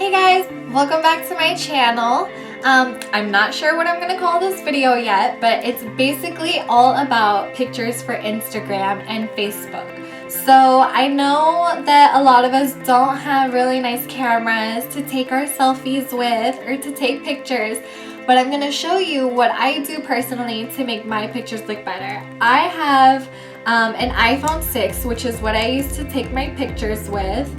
Hey guys, welcome back to my channel. I'm not sure what I'm gonna call this video yet, but it's basically all about pictures for Instagram and Facebook. So I know that a lot of us don't have really nice cameras to take our selfies with or to take pictures, but I'm gonna show you what I do personally to make my pictures look better. I have an iPhone 6, which is what I use to take my pictures with,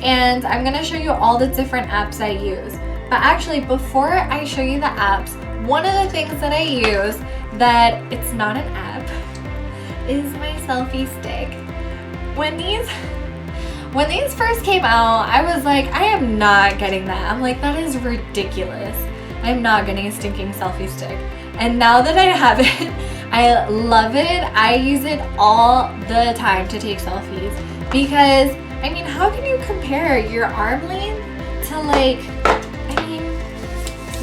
and I'm gonna show you all the different apps I use. But actually, before I show you the apps, one of the things that I use that it's not an app is my selfie stick. When these first came out, I was like, I am not getting that. I'm like, that is ridiculous. I'm not getting a stinking selfie stick. And now that I have it, I love it. I use it all the time to take selfies because, I mean, how can you compare your arm length to like, I mean,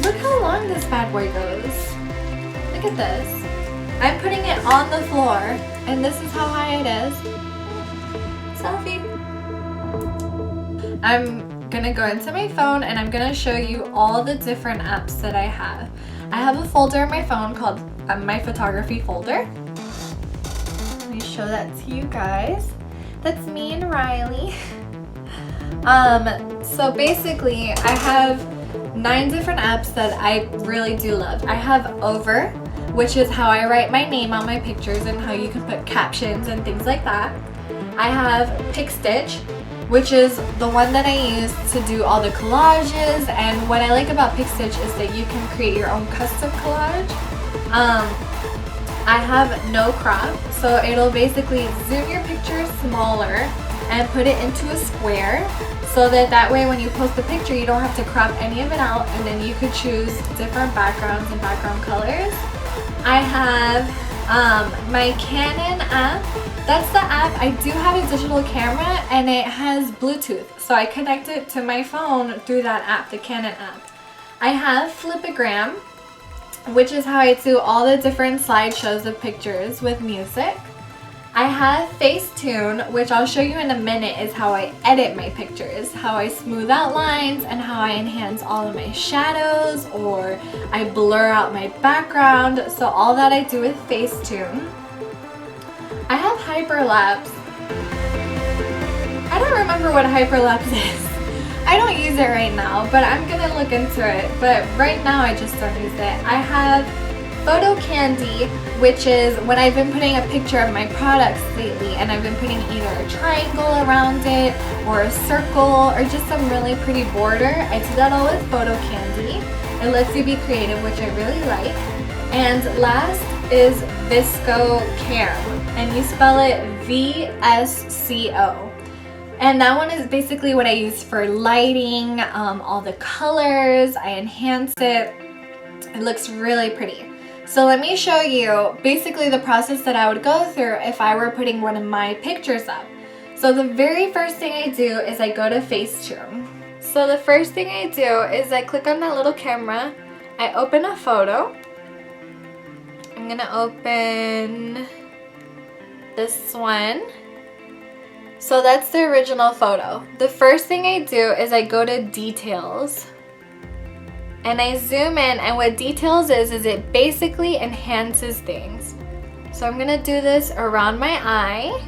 look how long this bad boy goes. Look at this. I'm putting it on the floor and this is how high it is. Selfie. I'm gonna go into my phone and I'm gonna show you all the different apps that I have. I have a folder on my phone called my photography folder. Let me show that to you guys. That's me and Riley. So basically I have 9 different apps that I really do love. I have Over, which is how I write my name on my pictures and how you can put captions and things like that. I have PicStitch, which is the one that I use to do all the collages, and what I like about PicStitch is that you can create your own custom collage. I have No Crop, so it'll basically zoom your picture smaller and put it into a square so that way when you post the picture you don't have to crop any of it out, and then you could choose different backgrounds and background colors. I have my Canon app. That's the app. I do have a digital camera and it has Bluetooth, so I connect it to my phone through that app, the Canon app. I have Flipagram, which is how I do all the different slideshows of pictures with music. I have Facetune, which I'll show you in a minute, is how I edit my pictures, how I smooth out lines and how I enhance all of my shadows, or I blur out my background. So all that I do with Facetune. I have Hyperlapse. I don't remember what Hyperlapse is. I don't use it right now, but I'm gonna look into it. But right now I just don't use it. I have Photo Candy, which is when I've been putting a picture of my products lately, and I've been putting either a triangle around it or a circle or just some really pretty border. I do that all with Photo Candy. It lets you be creative, which I really like. And last is Vsco Cam, and you spell it Vsco. And that one is basically what I use for lighting, all the colors. I enhance it. It looks really pretty. So let me show you basically the process that I would go through if I were putting one of my pictures up. So the very first thing I do is I go to Facetune. So the first thing I do is I click on that little camera. I open a photo. I'm gonna open this one. So that's the original photo. The first thing I do is I go to details and I zoom in, and what details is it basically enhances things. So I'm gonna do this around my eye,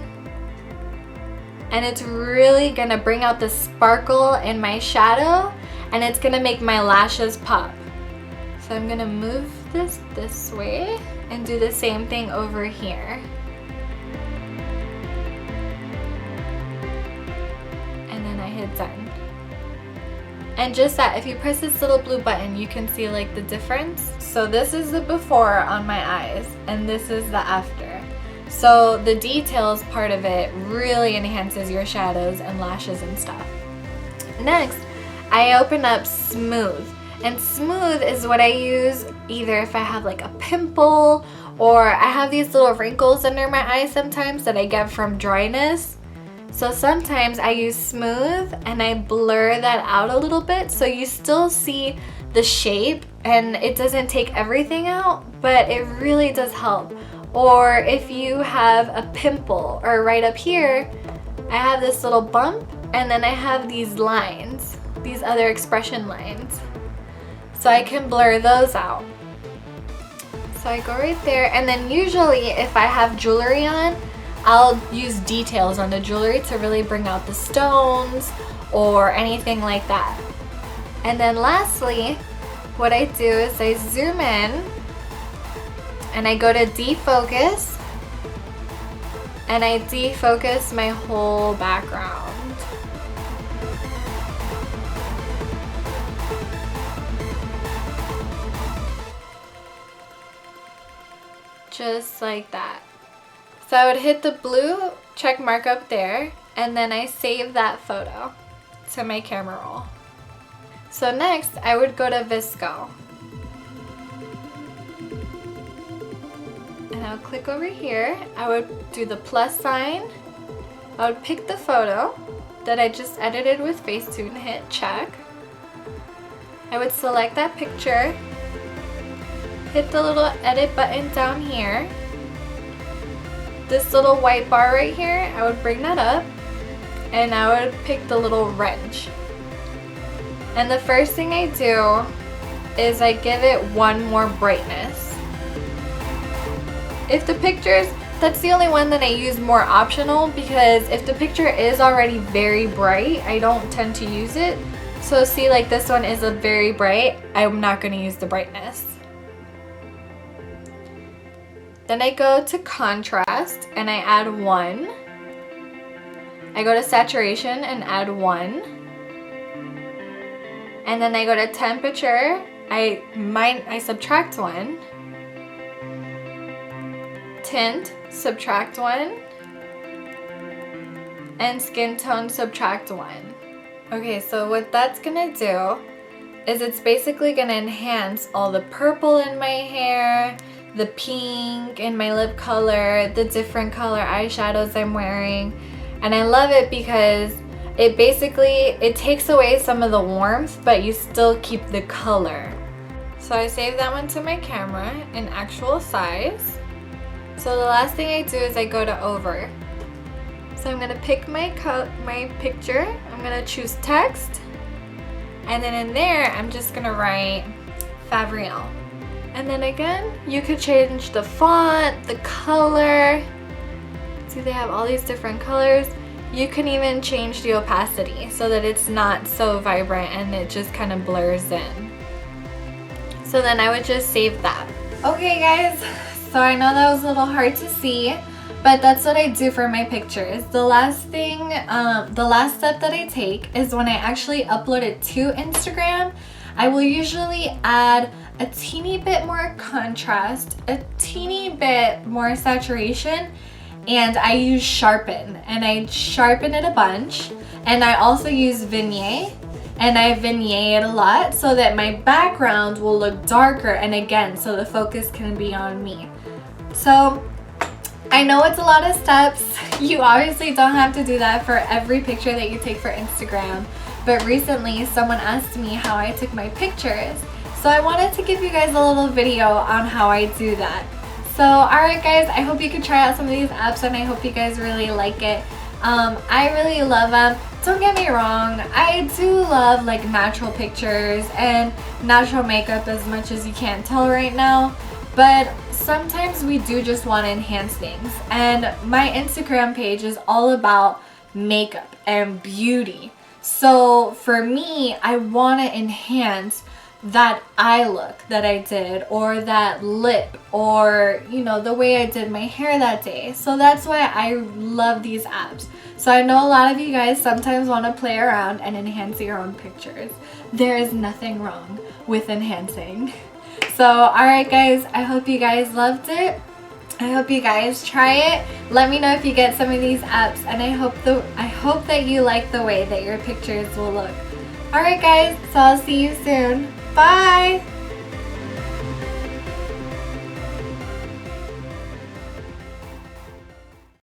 and it's really gonna bring out the sparkle in my shadow, and it's gonna make my lashes pop. So I'm gonna move this way and do the same thing over here. And then I hit done. And just that, if you press this little blue button, you can see like the difference. So this is the before on my eyes, and this is the after. So the details part of it really enhances your shadows and lashes and stuff. Next, I open up Smooth. And Smooth is what I use either if I have like a pimple, or I have these little wrinkles under my eyes sometimes that I get from dryness. So sometimes I use Smooth and I blur that out a little bit so you still see the shape and it doesn't take everything out, but it really does help. Or if you have a pimple, or right up here, I have this little bump and then I have these lines. these other expression lines. So I can blur those out. So I go right there, and then usually if I have jewelry on, I'll use details on the jewelry to really bring out the stones or anything like that. And then lastly, what I do is I zoom in and I go to defocus, and I defocus my whole background. Just like that. So I would hit the blue check mark up there, and then I save that photo to my camera roll. So next, I would go to Vsco. And I'll click over here. I would do the plus sign. I would pick the photo that I just edited with Facetune, hit check. I would select that picture, hit the little edit button down here. This little white bar right here, I would bring that up, and I would pick the little wrench. And the first thing I do is I give it one more brightness. If the pictures, that's the only one that I use more optional, because if the picture is already very bright, I don't tend to use it. So see, like this one is a very bright, I'm not going to use the brightness. Then I go to contrast and I add 1. I go to saturation and add 1. And then I go to temperature, I subtract 1. Tint, subtract 1. And skin tone, subtract 1. Okay, so what that's gonna do is it's basically gonna enhance all the purple in my hair, the pink in my lip color, the different color eyeshadows I'm wearing. And I love it because it takes away some of the warmth, but you still keep the color. So I save that one to my camera in actual size. So the last thing I do is I go to over. So I'm gonna pick my picture, I'm gonna choose text, and then in there I'm just gonna write Favrielle. And then again, you could change the font, the color. See, they have all these different colors. You can even change the opacity so that it's not so vibrant and it just kind of blurs in. So then I would just save that. Okay guys, so I know that was a little hard to see, but that's what I do for my pictures. The last step that I take is when I actually upload it to Instagram, I will usually add a teeny bit more contrast, a teeny bit more saturation, and I use sharpen, and I sharpen it a bunch, and I also use vignette, and I vignette it a lot so that my background will look darker, and again, so the focus can be on me. So I know it's a lot of steps. You obviously don't have to do that for every picture that you take for Instagram, but recently someone asked me how I took my pictures, so I wanted to give you guys a little video on how I do that. So alright guys, I hope you can try out some of these apps, and I hope you guys really like it. I really love them. Don't get me wrong, I do love like natural pictures and natural makeup as much as you can't tell right now, but sometimes we do just want to enhance things, and my Instagram page is all about makeup and beauty. So for me, I want to enhance that eye look that I did, or that lip, or you know, the way I did my hair that day. So that's why I love these apps. So I know a lot of you guys sometimes want to play around and enhance your own pictures. There is nothing wrong with enhancing. So alright guys, I hope you guys loved it. I hope you guys try it. Let me know if you get some of these apps, and I hope that you like the way that your pictures will look. Alright guys, so I'll see you soon. Bye!